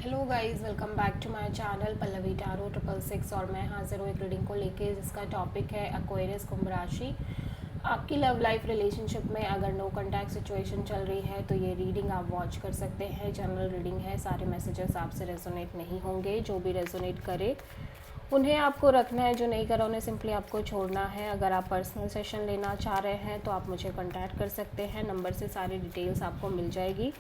Hello guys, welcome back to my channel Pallavi tarot 666 और मैं हाजिर हूँ एक रीडिंग को लेके जिसका टॉपिक है एक्वेरियस कुंभ राशि। आपकी लव लाइफ रिलेशनशिप में अगर नो कॉन्टैक्ट सिचुएशन चल रही है तो ये रीडिंग आप वॉच कर सकते हैं। जनरल रीडिंग है, सारे मैसेजेस आपसे रेजोनेट नहीं होंगे। जो भी रेजोनेट करे उन्हें आपको रखना है, जो नहीं करा उन्हें सिंपली आपको छोड़ना है। अगर आप पर्सनल सेशन लेना चाह रहे हैं तो आप मुझे कॉन्टैक्ट कर सकते हैं, नंबर से सारी डिटेल्स आपको मिल जाएगी।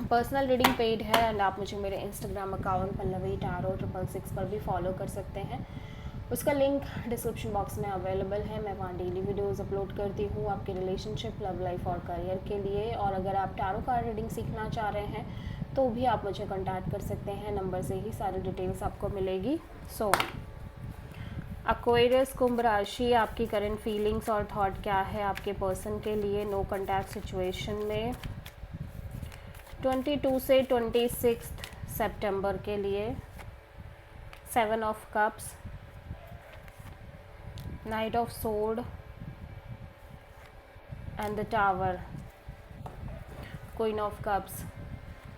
पर्सनल रीडिंग पेड है एंड आप मुझे मेरे इंस्टाग्राम अकाउंट पल्लवी टारो 666 पर भी फॉलो कर सकते हैं। उसका लिंक डिस्क्रिप्शन बॉक्स में अवेलेबल है। मैं वहाँ डेली वीडियोस अपलोड करती हूँ आपके रिलेशनशिप, लव लाइफ और करियर के लिए। और अगर आप टारो कार्ड रीडिंग सीखना चाह रहे हैं तो भी आप मुझे कॉन्टैक्ट कर सकते हैं, नंबर से ही सारी डिटेल्स आपको मिलेगी। सो एक्वेरियस कुंभ राशि, आपकी करंट फीलिंग्स और थॉट क्या है आपके पर्सन के लिए नो कॉन्टैक्ट सिचुएशन में 22 से 26 सितंबर के लिए। 7 of cups, night of sword and the tower, queen of cups.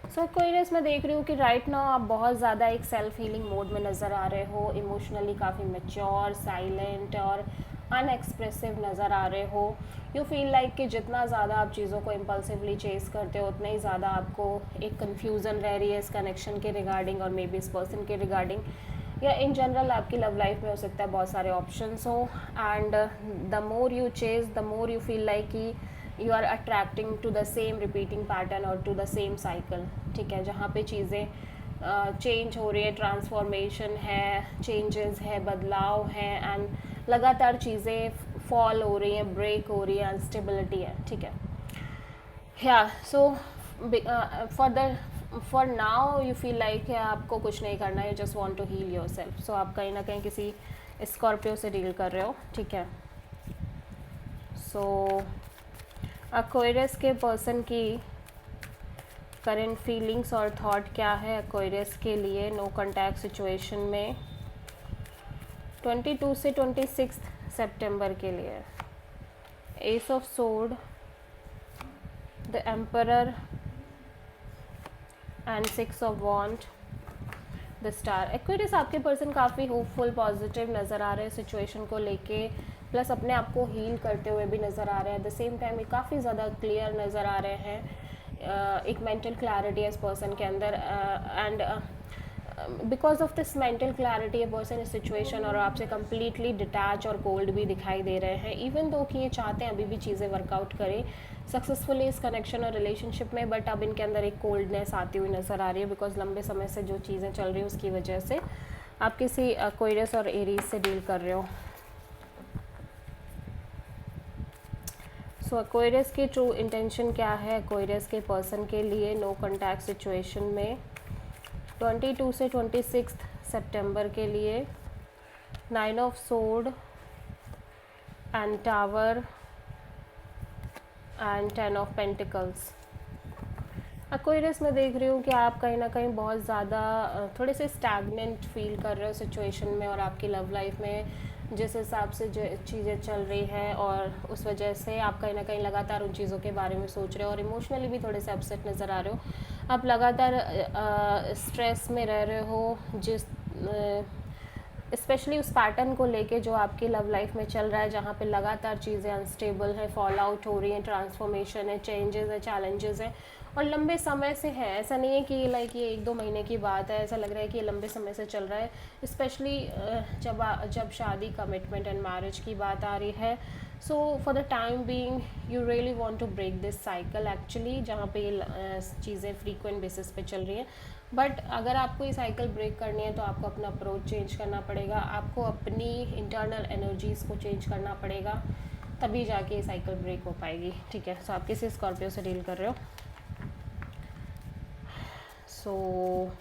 So Aquarius मैं देख रही हूँ कि राइट नाउ आप बहुत ज़्यादा एक सेल्फ हीलिंग मोड में नज़र आ रहे हो। इमोशनली काफ़ी मैच्योर, साइलेंट और अनएक्सप्रेसिव नज़र आ रहे हो। यू फील लाइक कि जितना ज़्यादा आप चीज़ों को इम्पल्सिवली चेस करते हो उतना ही ज़्यादा आपको एक कन्फ्यूज़न रह रही है इस कनेक्शन के रिगार्डिंग और मे बी इस पर्सन के रिगार्डिंग, या इन जनरल आपकी लव लाइफ में हो सकता है बहुत सारे ऑप्शंस हो। And the more you chase the more you feel like कि you are attracting to the same repeating pattern और टू द सेम साइकिल। ठीक है, जहाँ पे चीज़ें चेंज हो रही है, ट्रांसफॉर्मेशन है, चेंजेस है, बदलाव है एंड लगातार चीज़ें फॉल हो रही हैं, ब्रेक हो रही है, अनस्टेबिलिटी है। ठीक है, या so for now you feel like आपको कुछ नहीं करना है, you just want to heal yourself. So आप कहीं ना कहीं किसी स्कॉर्पियो से डील कर रहे हो। ठीक है, सो एक्वेरियस के पर्सन की करंट फीलिंग्स और थॉट क्या है एक्वेरियस के लिए नो कॉन्टैक्ट सिचुएशन में 22 से 26 सितंबर के लिए। Ace of sword, the emperor and 6 of wand, the star. Aquarius आपके पर्सन काफ़ी होपफुल, पॉजिटिव नज़र आ रहे हैं सिचुएशन को लेके, प्लस अपने आप को हील करते हुए भी नज़र आ रहे हैं। एट द सेम टाइम ये काफ़ी ज़्यादा क्लियर नज़र आ रहे हैं। एक मेंटल क्लैरिटी है इस पर्सन के अंदर and because of this mental clarity ये पर्सन इस सिचुएशन और आपसे कम्प्लीटली डिटैच और कोल्ड भी दिखाई दे रहे हैं। इवन दो कि ये चाहते हैं अभी भी चीज़ें वर्कआउट करें सक्सेसफुली इस कनेक्शन और रिलेशनशिप में, बट अब इनके अंदर एक कोल्डनेस आती हुई नज़र आ रही है बिकॉज लंबे समय से जो चीज़ें चल रही हैं उसकी वजह से आप किसी एक्वेरियस और एरीज से डील कर रहे हो। सो एक्वेरियस की ट्रू इंटेंशन क्या है एक्वेरियस के पर्सन के लिए नो कॉन्टैक्ट सिचुएशन में 22 से 26 सितंबर के लिए। 9 of sword and tower and 10 of pentacles. Aquarius में देख रही हूँ कि आप कहीं ना कहीं बहुत ज़्यादा थोड़े से स्टैगनेंट फील कर रहे हो सिचुएशन में, और आपकी लव लाइफ में जिस हिसाब से जो चीज़ें चल रही है और उस वजह से आप कहीं ना कहीं लगातार उन चीज़ों के बारे में सोच रहे हो और इमोशनली भी थोड़े से अपसेट नज़र आ रहे हो। आप लगातार स्ट्रेस में रह रहे हो, जिस स्पेशली उस पैटर्न को लेके जो आपकी लव लाइफ में चल रहा है, जहाँ पे लगातार चीज़ें अनस्टेबल है, फॉल आउट हो रही हैं, ट्रांसफॉर्मेशन है, चेंजेस है, चैलेंजेस हैं और लंबे समय से है। ऐसा नहीं है कि लाइक ये 1-2 महीने की बात है, ऐसा लग रहा है कि ये लंबे समय से चल रहा है। स्पेशली जब शादी, कमिटमेंट एंड मैरिज की बात आ रही है। So for the time being you really want to break this cycle actually, जहाँ पे ये चीज़ें फ्रीक्वेंट बेसिस पे चल रही हैं। बट अगर आपको ये साइकिल ब्रेक करनी है तो आपको अपना अप्रोच चेंज करना पड़ेगा, आपको अपनी इंटरनल एनर्जीज़ को चेंज करना पड़ेगा, तभी जाके ये साइकिल ब्रेक हो पाएगी। ठीक है, सो आप किसी स्कॉर्पियो से डील कर रहे हो। सो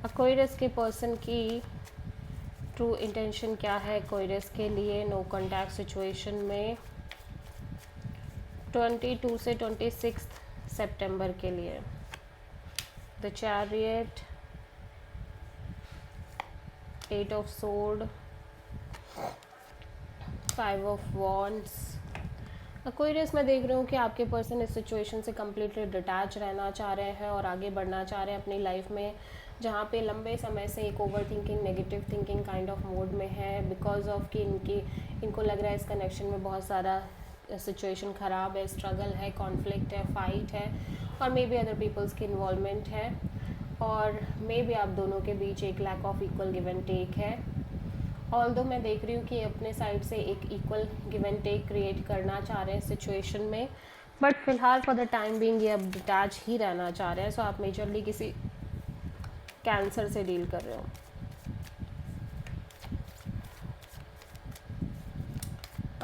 एक्वेरियस के पर्सन की ट्रू इंटेंशन क्या है एक्वेरियस के लिए नो कॉन्टैक्ट सिचुएशन में 22 से 26 सितंबर के लिए। The chariot, 8 of sword, 5 of wands, Aquarius मैं देख रही हूँ कि आपके पर्सन इस सिचुएशन से कम्प्लीटली डिटैच रहना चाह रहे हैं और आगे बढ़ना चाह रहे हैं अपनी लाइफ में, जहाँ पे लंबे समय से एक over thinking, negative thinking kind of mode में है, बिकॉज ऑफ कि इनको लग रहा है इस कनेक्शन में बहुत सारा सिचुएशन ख़राब है, स्ट्रगल है, कॉन्फ्लिक्ट है, फाइट है, और मे बी अदर पीपल्स की इन्वॉल्वमेंट है, और मे बी आप दोनों के बीच एक lack of equal give and take है। ऑल्दो मैं देख रही हूँ कि अपने साइड से एक equal give and take create करना चाह रहे हैं सिचुएशन में, बट फिलहाल फॉर द टाइम बीइंग ये अब डिटैच ही रहना चाह रहे हैं। सो आप मेजरली किसी कैंसर से डील कर रहे हो।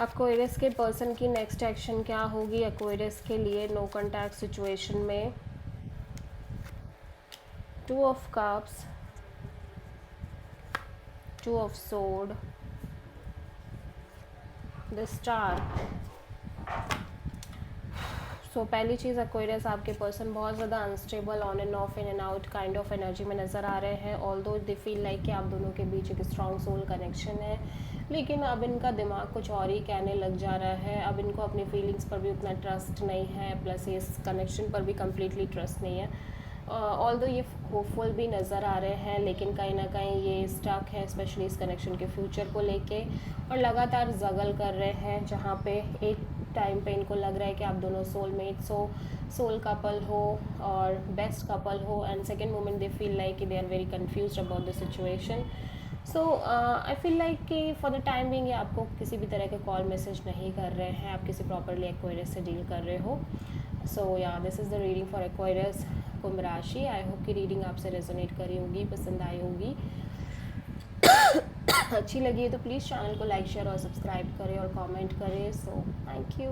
एक्वेरियस के पर्सन की नेक्स्ट एक्शन क्या होगी एक्वेरियस के लिए नो कॉन्टैक्ट सिचुएशन में? 2 of cups, 2 of sword, the star. So पहली चीज़, एक्वेरियस आपके पर्सन बहुत ज़्यादा unstable, on and off, in and out kind of energy में नज़र आ रहे हैं। ऑल्दो दे फील लाइक कि आप दोनों के बीच एक स्ट्रॉन्ग सोल कनेक्शन है, लेकिन अब इनका दिमाग कुछ और ही कहने लग जा रहा है। अब इनको अपनी फीलिंग्स पर भी उतना ट्रस्ट नहीं है, प्लस इस कनेक्शन पर भी कम्प्लीटली ट्रस्ट नहीं है। ऑल्दो ये होपफुल भी नज़र आ रहे हैं, लेकिन कहीं ना कहीं ये स्टक है, स्पेशली इस कनेक्शन के फ्यूचर को लेके, और लगातार जगल कर रहे हैं, जहाँ पे एक टाइम पे इनको लग रहा है कि आप दोनों सोलमेट्स हो, सोल कपल हो और बेस्ट कपल हो, and second moment they feel like कि they are very confuse about the situation. So I feel like कि फॉर द टाइम बिंग ये आपको किसी भी तरह के कॉल मैसेज नहीं कर रहे हैं, आप किसी प्रॉपरली एक्वेरियस से डील कर रहे हो। सो या this is the reading for Aquarius कुंभ राशि। आई होप कि रीडिंग आपसे रेजोनेट करी होगी, पसंद आई होगी। अच्छी लगी है तो प्लीज़ चैनल को लाइक, शेयर और सब्सक्राइब करें और कमेंट करें। So thank you.